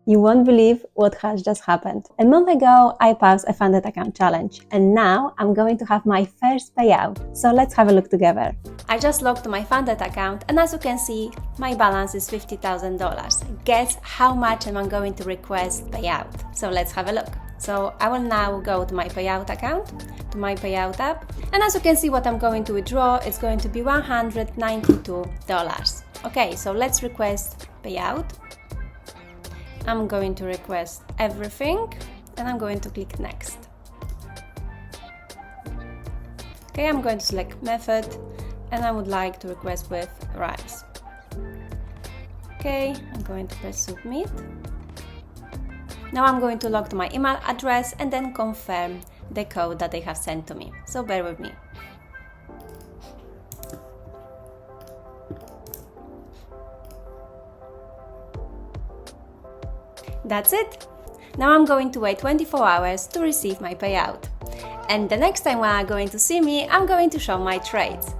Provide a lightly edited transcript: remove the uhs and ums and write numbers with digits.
You won't believe what has just happened. A month ago, I paused a funded account challenge, and now I'm going to have my first payout. So let's have a look together. I just logged my funded account, and as you can see, my balance is $50,000. Guess how much am I going to request payout? So let's have a look. So I will now go to my payout account, to my payout app, and as you can see, what I'm going to withdraw is going to be $192. Okay, so let's request payout. I'm going to request everything, and I'm going to click next. Okay, I'm going to select method, and I would like to request with Rise. Okay, I'm going to press submit. Now I'm going to log to my email address and then confirm the code that they have sent to me. So bear with me. That's it. Now I'm going to wait 24 hours to receive my payout. And the next time when I'm going to see me, I'm going to show my trades.